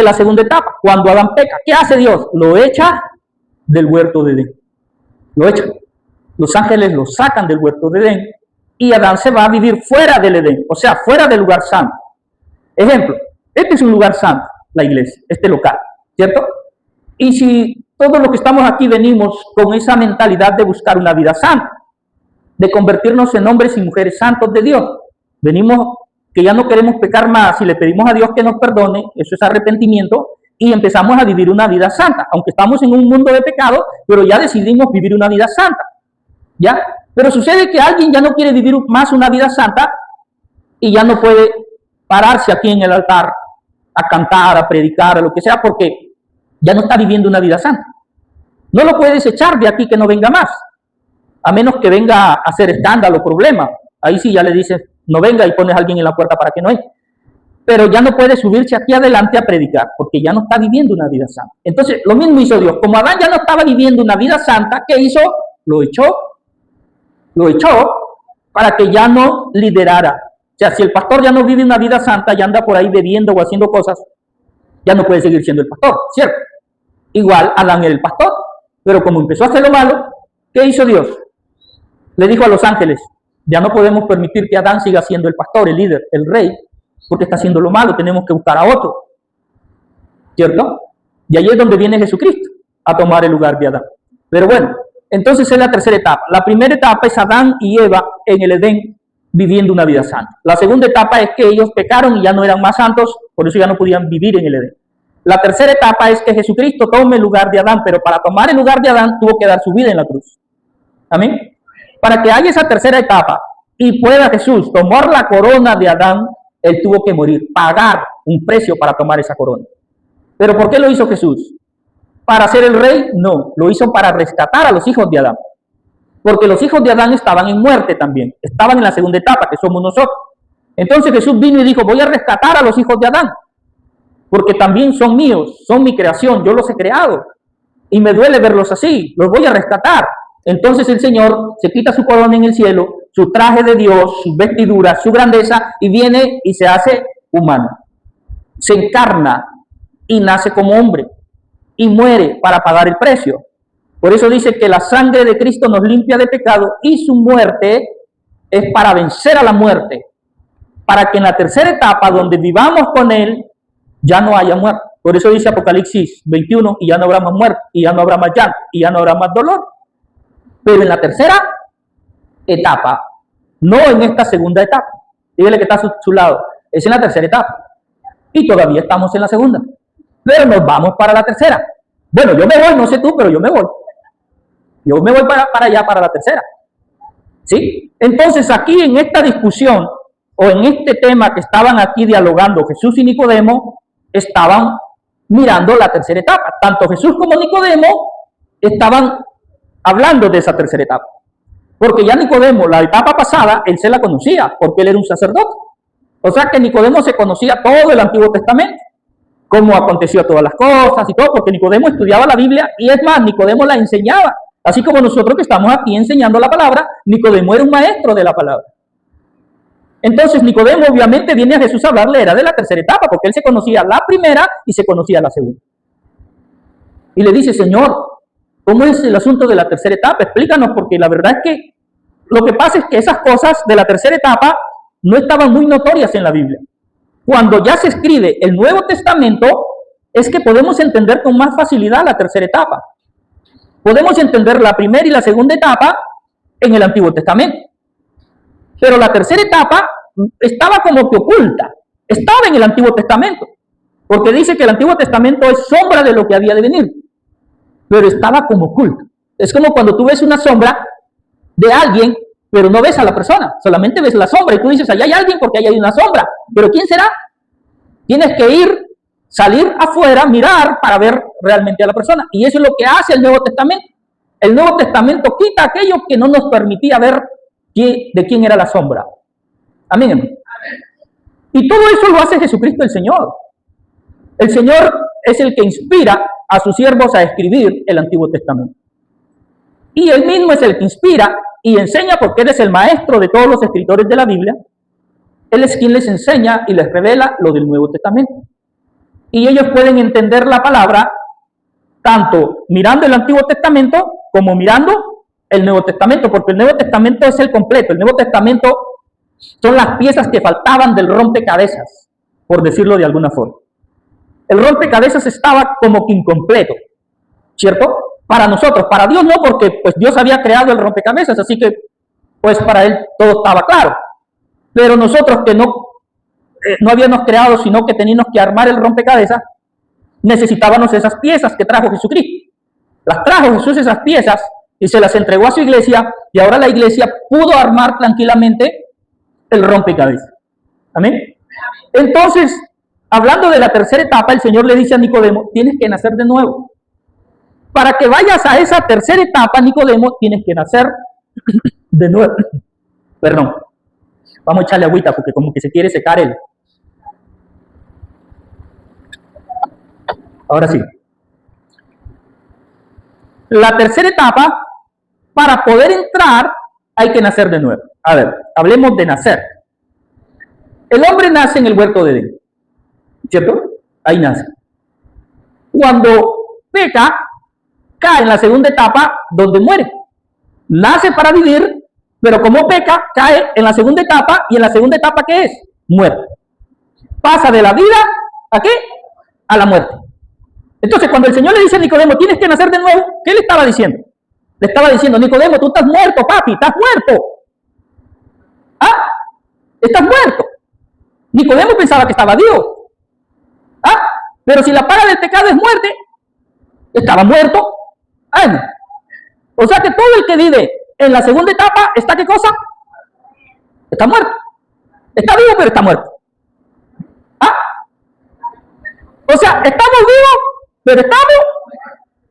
la segunda etapa. Cuando Adán peca, ¿qué hace Dios? Lo echa del huerto de Edén. Lo echa. Los ángeles lo sacan del huerto de Edén y Adán se va a vivir fuera del Edén, o sea, fuera del lugar santo. Ejemplo, este es un lugar santo, la iglesia, este local, ¿cierto? Y si todos los que estamos aquí venimos con esa mentalidad de buscar una vida santa, de convertirnos en hombres y mujeres santos de Dios, venimos que ya no queremos pecar más y le pedimos a Dios que nos perdone, eso es arrepentimiento, y empezamos a vivir una vida santa, aunque estamos en un mundo de pecado, pero ya decidimos vivir una vida santa, ¿ya? Pero sucede que alguien ya no quiere vivir más una vida santa y ya no puede pararse aquí en el altar a cantar, a predicar, a lo que sea, porque ya no está viviendo una vida santa. No lo puedes echar de aquí que no venga más, a menos que venga a hacer escándalo, problema. Ahí sí ya le dices, no venga y pones a alguien en la puerta para que no entre. Pero ya no puede subirse aquí adelante a predicar, porque ya no está viviendo una vida santa. Entonces, lo mismo hizo Dios. Como Adán ya no estaba viviendo una vida santa, ¿qué hizo? Lo echó para que ya no liderara. O sea, si el pastor ya no vive una vida santa, ya anda por ahí bebiendo o haciendo cosas, ya no puede seguir siendo el pastor, ¿cierto? Igual Adán era el pastor, pero como empezó a hacer lo malo, ¿qué hizo Dios? Le dijo a los ángeles, ya no podemos permitir que Adán siga siendo el pastor, el líder, el rey, porque está haciendo lo malo, tenemos que buscar a otro, ¿cierto? Y ahí es donde viene Jesucristo, a tomar el lugar de Adán. Pero bueno, entonces es la tercera etapa. La primera etapa es Adán y Eva en el Edén viviendo una vida santa. La segunda etapa es que ellos pecaron y ya no eran más santos, por eso ya no podían vivir en el Edén. La tercera etapa es que Jesucristo tome el lugar de Adán, pero para tomar el lugar de Adán tuvo que dar su vida en la cruz. Amén. Para que haya esa tercera etapa y pueda Jesús tomar la corona de Adán, él tuvo que morir, pagar un precio para tomar esa corona. ¿Pero por qué lo hizo Jesús? ¿Para ser el rey? No, lo hizo para rescatar a los hijos de Adán. Porque los hijos de Adán estaban en muerte también, estaban en la segunda etapa, que somos nosotros. Entonces Jesús vino y dijo, voy a rescatar a los hijos de Adán, porque también son míos, son mi creación, yo los he creado. Y me duele verlos así, los voy a rescatar. Entonces el Señor se quita su corona en el cielo, su traje de Dios, sus vestiduras, su grandeza, y viene y se hace humano. Se encarna y nace como hombre y muere para pagar el precio. Por eso dice que la sangre de Cristo nos limpia de pecado y su muerte es para vencer a la muerte, para que en la tercera etapa donde vivamos con Él ya no haya muerte. Por eso dice Apocalipsis 21, y ya no habrá más muerte, y ya no habrá más llanto, y ya no habrá más dolor. Pero en la tercera etapa, no en esta segunda etapa. Dígale que está a su lado, es en la tercera etapa. Y todavía estamos en la segunda. Pero nos vamos para la tercera. Bueno, yo me voy, no sé tú, pero yo me voy. Yo me voy para allá, para la tercera. ¿Sí? Entonces aquí en esta discusión, o en este tema que estaban aquí dialogando Jesús y Nicodemo, estaban mirando la tercera etapa. Tanto Jesús como Nicodemo estaban hablando de esa tercera etapa. Porque ya Nicodemo, la etapa pasada, él se la conocía, porque él era un sacerdote. O sea que Nicodemo se conocía todo el Antiguo Testamento, cómo aconteció todas las cosas y todo, porque Nicodemo estudiaba la Biblia, y es más, Nicodemo la enseñaba. Así como nosotros que estamos aquí enseñando la palabra, Nicodemo era un maestro de la palabra. Entonces Nicodemo obviamente viene a Jesús a hablarle, era de la tercera etapa, porque él se conocía la primera y se conocía la segunda. Y le dice, Señor, ¿cómo es el asunto de la tercera etapa? Explícanos, porque la verdad es que lo que pasa es que esas cosas de la tercera etapa no estaban muy notorias en la Biblia. Cuando ya se escribe el Nuevo Testamento, es que podemos entender con más facilidad la tercera etapa. Podemos entender la primera y la segunda etapa en el Antiguo Testamento. Pero la tercera etapa estaba como que oculta. Estaba en el Antiguo Testamento. Porque dice que el Antiguo Testamento es sombra de lo que había de venir. Pero estaba como oculta. Es como cuando tú ves una sombra de alguien, pero no ves a la persona. Solamente ves la sombra y tú dices, allá hay alguien porque allá hay una sombra. ¿Pero quién será? Tienes que ir, salir afuera, mirar para ver realmente a la persona. Y eso es lo que hace el Nuevo Testamento. El Nuevo Testamento quita aquello que no nos permitía ver de quién era la sombra. Amén, hermano. Y todo eso lo hace Jesucristo el Señor. El Señor es el que inspira a sus siervos a escribir el Antiguo Testamento. Y Él mismo es el que inspira y enseña, porque Él es el maestro de todos los escritores de la Biblia. Él es quien les enseña y les revela lo del Nuevo Testamento. Y ellos pueden entender la palabra tanto mirando el Antiguo Testamento como mirando el Nuevo Testamento, porque el Nuevo Testamento es el completo. El Nuevo Testamento son las piezas que faltaban del rompecabezas, por decirlo de alguna forma. El rompecabezas estaba como que incompleto, ¿cierto? Para nosotros, para Dios no, porque pues Dios había creado el rompecabezas, así que pues para Él todo estaba claro. Pero nosotros que no habíamos creado, sino que teníamos que armar el rompecabezas, necesitábamos esas piezas que trajo Jesucristo. Las trajo Jesús esas piezas y se las entregó a su iglesia, y ahora la iglesia pudo armar tranquilamente el rompecabezas. Amén. Entonces, hablando de la tercera etapa, el Señor le dice a Nicodemo, tienes que nacer de nuevo. Para que vayas a esa tercera etapa, Nicodemo, tienes que nacer de nuevo. Perdón. Vamos a echarle agüita porque como que se quiere secar él. Ahora sí. La tercera etapa, para poder entrar, hay que nacer de nuevo. A ver, hablemos de nacer. El hombre nace en el huerto de Edén, ¿cierto? Ahí nace. Cuando peca, cae en la segunda etapa donde muere. Nace para vivir, pero como peca, cae en la segunda etapa, y en la segunda etapa, ¿qué es? Muerte. Pasa de la vida, ¿a qué? A la muerte. Entonces, cuando el Señor le dice a Nicodemo, tienes que nacer de nuevo, ¿qué le estaba diciendo? Le estaba diciendo, Nicodemo, tú estás muerto, papi, estás muerto. ¿Ah? Estás muerto. Nicodemo pensaba que estaba vivo. ¿Ah? Pero si la paga del pecado es muerte, estaba muerto. Ay, no. O sea que todo el que vive en la segunda etapa, ¿está qué cosa? Está muerto. Está vivo, pero está muerto. ¿Ah? O sea, estamos vivos, pero estamos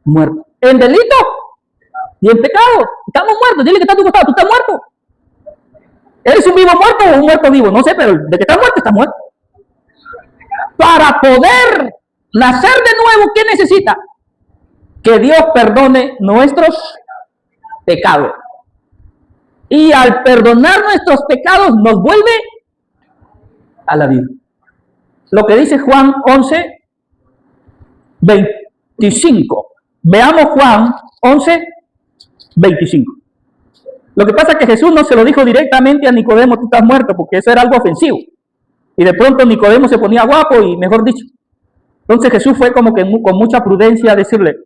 muertos. En delito y en pecado. Estamos muertos. Dile que está a tu costado, tú estás muerto. ¿Eres un vivo muerto o un muerto vivo? No sé, pero de que estás muerto, estás muerto. Para poder nacer de nuevo, ¿qué necesita? Que Dios perdone nuestros pecados. Y al perdonar nuestros pecados, nos vuelve a la vida. Lo que dice Juan 11, 25. Veamos Juan 11, 25. Lo que pasa es que Jesús no se lo dijo directamente a Nicodemo, tú estás muerto, porque eso era algo ofensivo. Y de pronto Nicodemo se ponía guapo y mejor dicho. Entonces Jesús fue como que con mucha prudencia a decirle,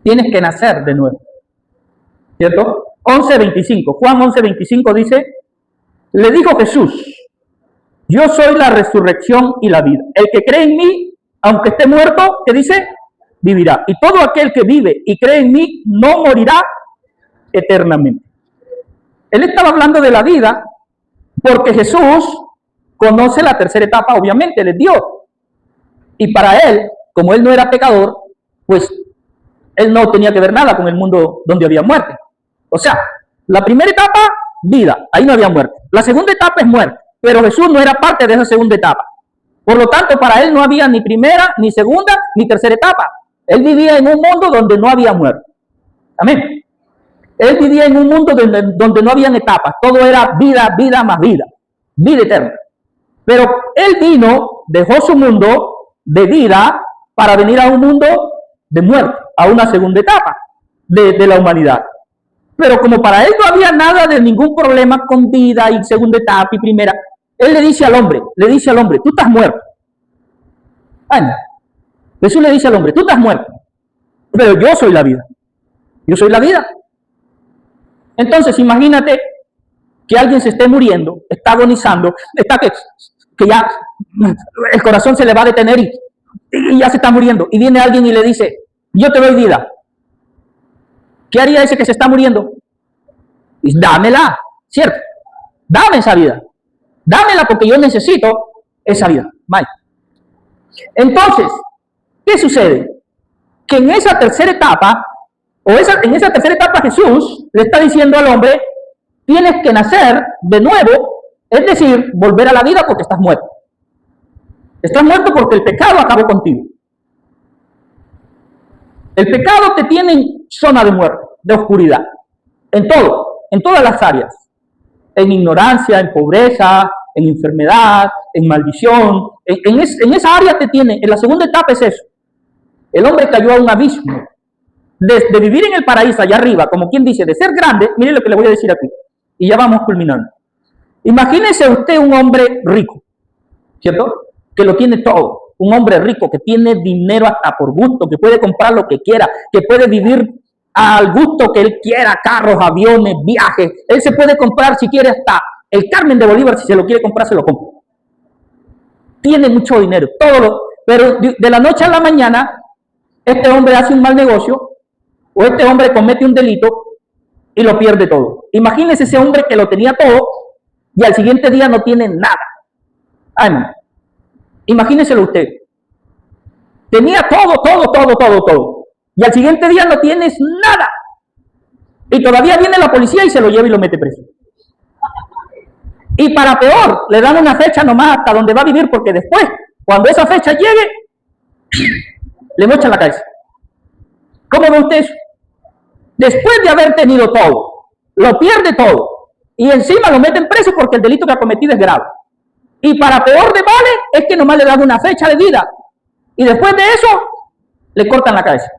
tienes que nacer de nuevo. ¿Cierto? 11:25. Juan 11:25 dice, le dijo Jesús, yo soy la resurrección y la vida. El que cree en mí, aunque esté muerto, ¿qué dice? Vivirá. Y todo aquel que vive y cree en mí, no morirá eternamente. Él estaba hablando de la vida porque Jesús conoce la tercera etapa, obviamente, él es Dios. Y para él, como él no era pecador, pues él no tenía que ver nada con el mundo donde había muerte. O sea, la primera etapa, vida, ahí no había muerte. La segunda etapa es muerte, pero Jesús no era parte de esa segunda etapa. Por lo tanto, para él no había ni primera, ni segunda, ni tercera etapa. Él vivía en un mundo donde no había muerte. Amén. Él vivía en un mundo donde no habían etapas. Todo era vida, vida más vida. Vida eterna. Pero él vino, dejó su mundo de vida para venir a un mundo de muerte, a una segunda etapa de la humanidad. Pero como para él no había nada de ningún problema con vida y segunda etapa y primera, él le dice al hombre, tú estás muerto. Ay, no. Jesús le dice al hombre, tú estás muerto, pero yo soy la vida. Yo soy la vida. Entonces, imagínate que alguien se esté muriendo, está agonizando, está que ya el corazón se le va a detener y ya se está muriendo. Y viene alguien y le dice, yo te doy vida. ¿Qué haría ese que se está muriendo? Pues dámela, ¿cierto? Dame esa vida. Dámela porque yo necesito esa vida. Vale. Entonces, ¿qué sucede? Que en esa tercera etapa, en esa tercera etapa Jesús le está diciendo al hombre, tienes que nacer de nuevo, es decir, volver a la vida porque estás muerto. Estás muerto porque el pecado acabó contigo. El pecado te tiene en zona de muerte, de oscuridad, en todo, en todas las áreas, en ignorancia, en pobreza, en enfermedad, en maldición, en esa área te tiene. En la segunda etapa es eso. El hombre cayó a un abismo. De vivir en el paraíso allá arriba, como quien dice, de ser grande, mire lo que le voy a decir aquí, y ya vamos culminando. Imagínese usted un hombre rico, ¿cierto? Que lo tiene todo, un hombre rico que tiene dinero hasta por gusto, que puede comprar lo que quiera, que puede vivir al gusto que él quiera, carros, aviones, viajes. Él se puede comprar si quiere hasta el Carmen de Bolívar, si se lo quiere comprar, se lo compra. Tiene mucho dinero, pero de la noche a la mañana, este hombre hace un mal negocio, o este hombre comete un delito y lo pierde todo. Imagínese ese hombre que lo tenía todo y al siguiente día no tiene nada. Ay, no. Imagíneselo usted. Tenía todo. Y al siguiente día no tienes nada. Y todavía viene la policía y se lo lleva y lo mete preso. Y para peor, le dan una fecha nomás hasta donde va a vivir, porque después, cuando esa fecha llegue, le mochan la cabeza. ¿Cómo ve usted eso? Después de haber tenido todo, lo pierde todo, y encima lo meten preso porque el delito que ha cometido es grave. Y para peor de males, es que nomás le dan una fecha de vida, y después de eso, le cortan la cabeza.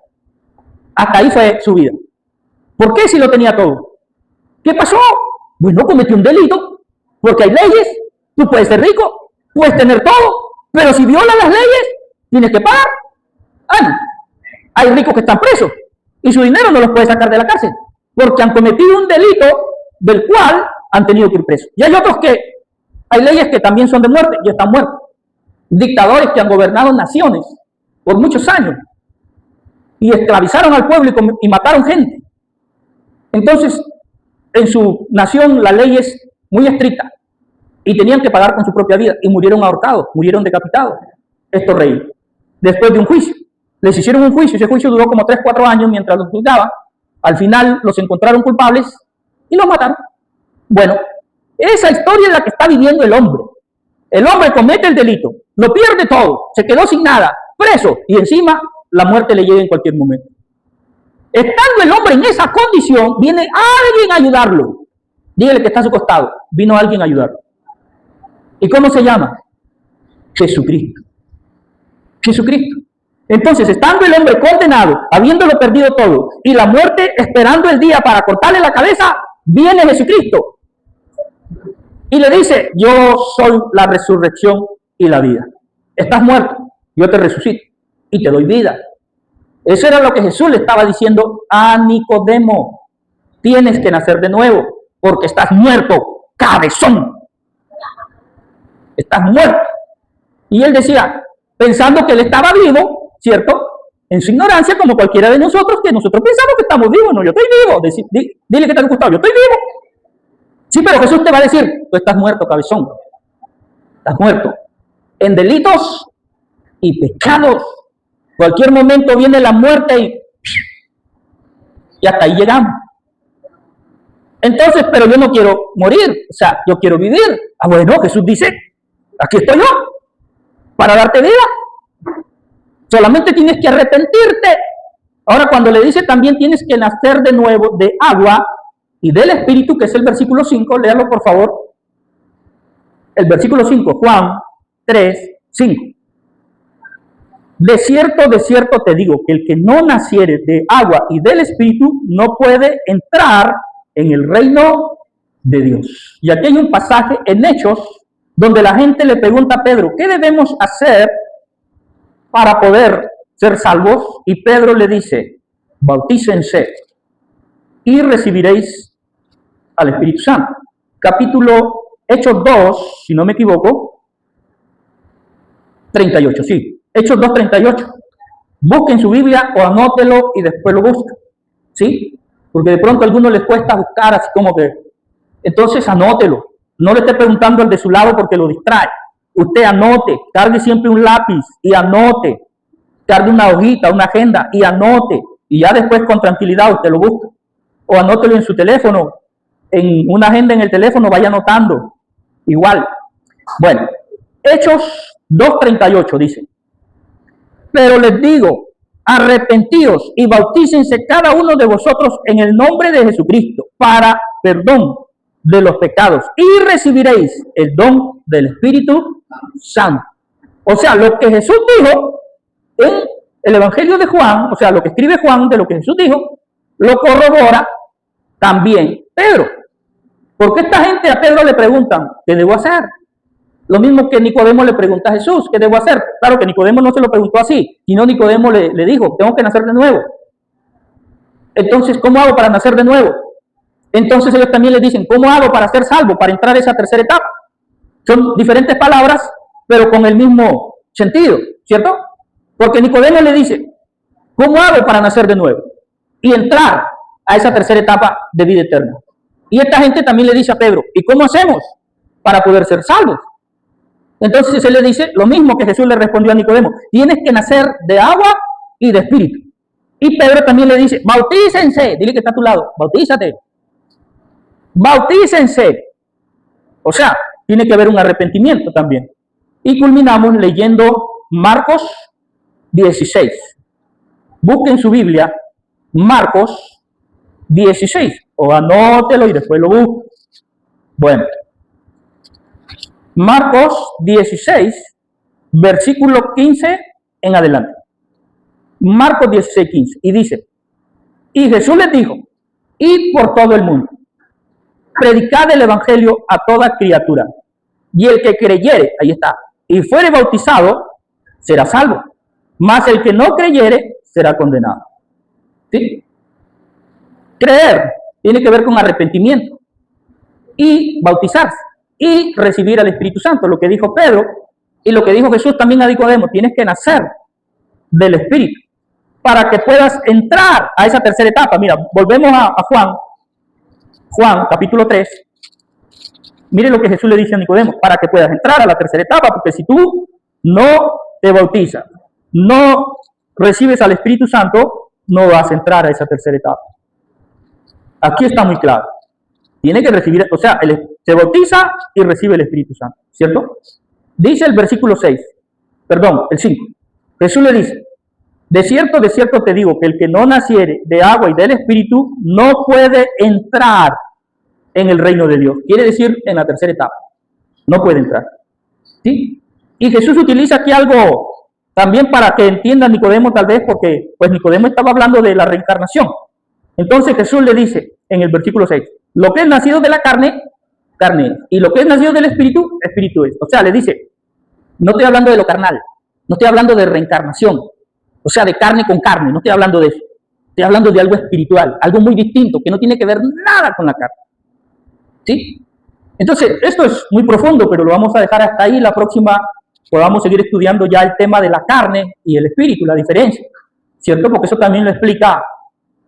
Hasta ahí fue su vida. ¿Por qué si lo tenía todo? ¿Qué pasó? Bueno, cometió un delito, porque hay leyes. Tú puedes ser rico, puedes tener todo, pero si violas las leyes, tienes que pagar. Hay ricos que están presos y su dinero no los puede sacar de la cárcel porque han cometido un delito del cual han tenido que ir presos. Y hay otros que hay leyes que también son de muerte y están muertos. Dictadores que han gobernado naciones por muchos años y esclavizaron al pueblo y mataron gente. Entonces, en su nación la ley es muy estricta y tenían que pagar con su propia vida y murieron ahorcados, murieron decapitados estos reyes después de un juicio. Les hicieron un juicio, ese juicio duró como 3 o 4 años mientras los juzgaban. Al final los encontraron culpables y los mataron. Bueno, esa historia es la que está viviendo el hombre. El hombre comete el delito, lo pierde todo, se quedó sin nada, preso, y encima la muerte le llega en cualquier momento. Estando el hombre en esa condición, viene alguien a ayudarlo. Dígale que está a su costado, vino alguien a ayudarlo. ¿Y cómo se llama? Jesucristo. Jesucristo. Entonces, estando el hombre condenado, habiéndolo perdido todo, y la muerte esperando el día para cortarle la cabeza, viene Jesucristo. Y le dice, yo soy la resurrección y la vida. Estás muerto, yo te resucito y te doy vida. Eso era lo que Jesús le estaba diciendo a Nicodemo. Tienes que nacer de nuevo, porque estás muerto, cabezón. Estás muerto. Y él decía, pensando que él estaba vivo, ¿cierto? En su ignorancia, como cualquiera de nosotros, que nosotros pensamos que estamos vivos. No, yo estoy vivo. Dile que te ha gustado, yo estoy vivo. Sí, pero Jesús te va a decir, tú estás muerto, cabezón. Estás muerto. En delitos y pecados. Cualquier momento viene la muerte y hasta ahí llegamos. Entonces, pero yo no quiero morir, o sea, yo quiero vivir. Ah, bueno, Jesús dice, aquí estoy yo, para darte vida. Solamente tienes que arrepentirte. Ahora, cuando le dice también tienes que nacer de nuevo de agua y del Espíritu, que es el versículo 5, léalo por favor. El versículo 5, Juan 3, 5. De cierto te digo, que el que no naciere de agua y del Espíritu no puede entrar en el reino de Dios. Y aquí hay un pasaje en Hechos donde la gente le pregunta a Pedro, ¿qué debemos hacer para poder ser salvos? Y Pedro le dice, bautícense y recibiréis al Espíritu Santo. Capítulo Hechos 2, si no me equivoco, 38, sí. Hechos 2, 38. Busquen su Biblia o anótelo y después lo buscan. ¿Sí? Porque de pronto a algunos les cuesta buscar así como que... Entonces anótelo. No le esté preguntando al de su lado porque lo distrae. Usted anote. Cargue siempre un lápiz y anote. Cargue una hojita, una agenda y anote. Y ya después con tranquilidad usted lo busca. O anótelo en su teléfono. En una agenda en el teléfono vaya anotando. Igual. Bueno. Hechos 2:38 dice. Pero les digo, arrepentíos y bautícense cada uno de vosotros en el nombre de Jesucristo para perdón de los pecados y recibiréis el don del Espíritu Santo. O sea, lo que Jesús dijo en el Evangelio de Juan, o sea, lo que escribe Juan de lo que Jesús dijo, lo corrobora también Pedro. Porque esta gente a Pedro le preguntan, ¿qué debo hacer? Lo mismo que Nicodemo le pregunta a Jesús, ¿qué debo hacer? Claro que Nicodemo no se lo preguntó así, sino Nicodemo le dijo, tengo que nacer de nuevo. Entonces, ¿cómo hago para nacer de nuevo? Entonces ellos también le dicen, ¿cómo hago para ser salvo, para entrar a esa tercera etapa? Son diferentes palabras, pero con el mismo sentido, ¿cierto? Porque Nicodemo le dice, ¿cómo hago para nacer de nuevo? Y entrar a esa tercera etapa de vida eterna. Y esta gente también le dice a Pedro, ¿y cómo hacemos para poder ser salvos? Entonces él le dice lo mismo que Jesús le respondió a Nicodemo, tienes que nacer de agua y de espíritu. Y Pedro también le dice, bautícense, dile que está a tu lado, bautízate, bautícense. O sea, tiene que haber un arrepentimiento también. Y culminamos leyendo Marcos 16. Busquen su Biblia, Marcos 16, o anótelo y después lo busquen. Bueno, Marcos 16, versículo 15 en adelante. Marcos 16, 15. Y dice, y Jesús les dijo, id por todo el mundo, predicad el evangelio a toda criatura. Y el que creyere, ahí está, y fuere bautizado, será salvo. Mas el que no creyere, será condenado. ¿Sí? Creer tiene que ver con arrepentimiento y bautizarse y recibir al Espíritu Santo, lo que dijo Pedro y lo que dijo Jesús también a Nicodemo, tienes que nacer del Espíritu para que puedas entrar a esa tercera etapa. Mira, volvemos a Juan capítulo 3, mire lo que Jesús le dice a Nicodemo, para que puedas entrar a la tercera etapa, porque si tú no te bautizas, no recibes al Espíritu Santo, no vas a entrar a esa tercera etapa. Aquí está muy claro. Tiene que recibir, o sea, se bautiza y recibe el Espíritu Santo, ¿cierto? Dice el versículo 6, perdón, el 5. Jesús le dice, de cierto te digo, que el que no naciere de agua y del Espíritu no puede entrar en el reino de Dios. Quiere decir, en la tercera etapa. No puede entrar. ¿Sí? Y Jesús utiliza aquí algo también para que entienda Nicodemo tal vez, porque pues Nicodemo estaba hablando de la reencarnación. Entonces Jesús le dice en el versículo 6, lo que es nacido de la carne, carne es. Y lo que es nacido del Espíritu, Espíritu es. O sea, le dice, no estoy hablando de lo carnal, no estoy hablando de reencarnación, o sea, de carne con carne, no estoy hablando de eso. Estoy hablando de algo espiritual, algo muy distinto, que no tiene que ver nada con la carne. ¿Sí? Entonces, esto es muy profundo, pero lo vamos a dejar hasta ahí. La próxima podamos seguir estudiando ya el tema de la carne y el espíritu, la diferencia, ¿cierto? Porque eso también lo explica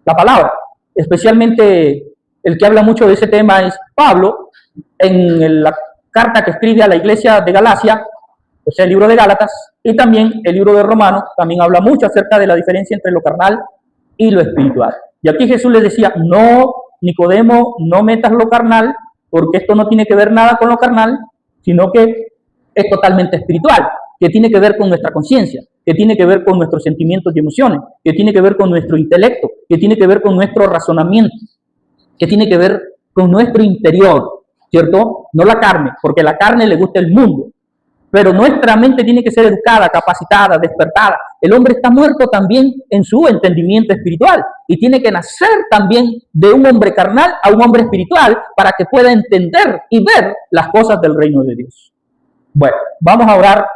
la palabra. Especialmente el que habla mucho de ese tema es Pablo, en la carta que escribe a la iglesia de Galacia, o sea, el libro de Gálatas, y también el libro de Romanos, también habla mucho acerca de la diferencia entre lo carnal y lo espiritual. Y aquí Jesús les decía, no, Nicodemo, no metas lo carnal, porque esto no tiene que ver nada con lo carnal, sino que es totalmente espiritual, que tiene que ver con nuestra conciencia, que tiene que ver con nuestros sentimientos y emociones, que tiene que ver con nuestro intelecto, que tiene que ver con nuestro razonamiento, que tiene que ver con nuestro interior, ¿cierto? No la carne, porque la carne le gusta el mundo, pero nuestra mente tiene que ser educada, capacitada, despertada. El hombre está muerto también en su entendimiento espiritual y tiene que nacer también de un hombre carnal a un hombre espiritual para que pueda entender y ver las cosas del reino de Dios. Bueno, vamos a orar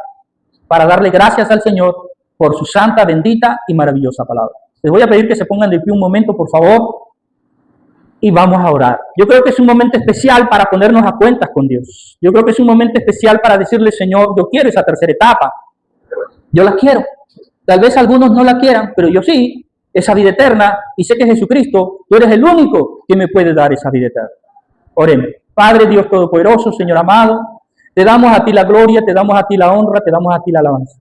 para darle gracias al Señor por su santa, bendita y maravillosa palabra. Les voy a pedir que se pongan de pie un momento, por favor, y vamos a orar. Yo creo que es un momento especial para ponernos a cuentas con Dios. Yo creo que es un momento especial para decirle, Señor, yo quiero esa tercera etapa. Yo la quiero. Tal vez algunos no la quieran, pero yo sí, esa vida eterna, y sé que Jesucristo, tú eres el único que me puede dar esa vida eterna. Oremos. Padre Dios Todopoderoso, Señor amado, te damos a ti la gloria, te damos a ti la honra, te damos a ti la alabanza.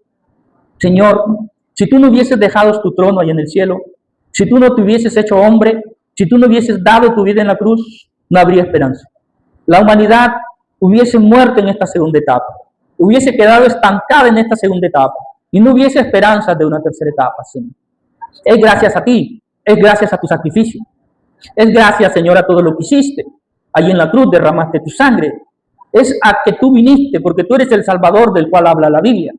Señor, si tú no hubieses dejado tu trono ahí en el cielo, si tú no te hubieses hecho hombre, si tú no hubieses dado tu vida en la cruz, no habría esperanza. La humanidad hubiese muerto en esta segunda etapa, hubiese quedado estancada en esta segunda etapa y no hubiese esperanza de una tercera etapa, Señor. Es gracias a ti, es gracias a tu sacrificio, es gracias, Señor, a todo lo que hiciste. Allí en la cruz derramaste tu sangre es a que tú viniste, porque tú eres el Salvador del cual habla la Biblia.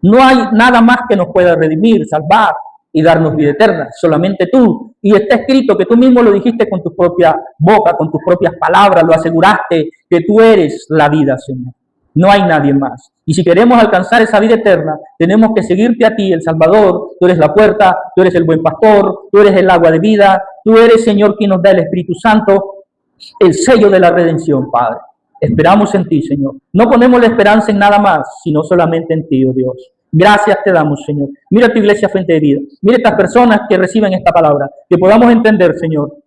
No hay nada más que nos pueda redimir, salvar y darnos vida eterna, solamente tú. Y está escrito que tú mismo lo dijiste con tu propia boca, con tus propias palabras, lo aseguraste, que tú eres la vida, Señor. No hay nadie más. Y si queremos alcanzar esa vida eterna, tenemos que seguirte a ti, el Salvador. Tú eres la puerta, tú eres el buen pastor, tú eres el agua de vida, tú eres, Señor, quien nos da el Espíritu Santo, el sello de la redención, Padre. Esperamos en ti, Señor. No ponemos la esperanza en nada más, sino solamente en ti, oh Dios. Gracias te damos, Señor. Mira tu iglesia Fuente de Vida. Mira estas personas que reciben esta palabra. Que podamos entender, Señor,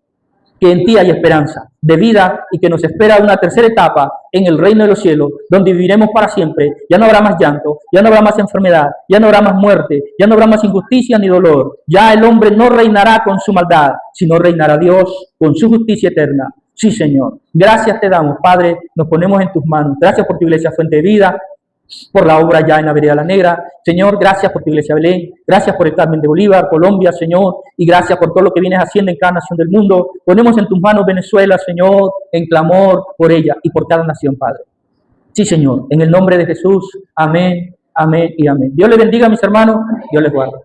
que en ti hay esperanza de vida y que nos espera una tercera etapa en el reino de los cielos, donde viviremos para siempre. Ya no habrá más llanto, ya no habrá más enfermedad, ya no habrá más muerte, ya no habrá más injusticia ni dolor. Ya el hombre no reinará con su maldad, sino reinará Dios con su justicia eterna. Sí, Señor. Gracias te damos, Padre. Nos ponemos en tus manos. Gracias por tu iglesia Fuente de Vida, por la obra ya en la Vereda La Negra. Señor, gracias por tu iglesia Belén, gracias por el Carmen de Bolívar, Colombia, Señor, y gracias por todo lo que vienes haciendo en cada nación del mundo. Ponemos en tus manos Venezuela, Señor, en clamor por ella y por cada nación, Padre. Sí, Señor, en el nombre de Jesús, amén, amén y amén. Dios les bendiga, mis hermanos, Dios les guarde.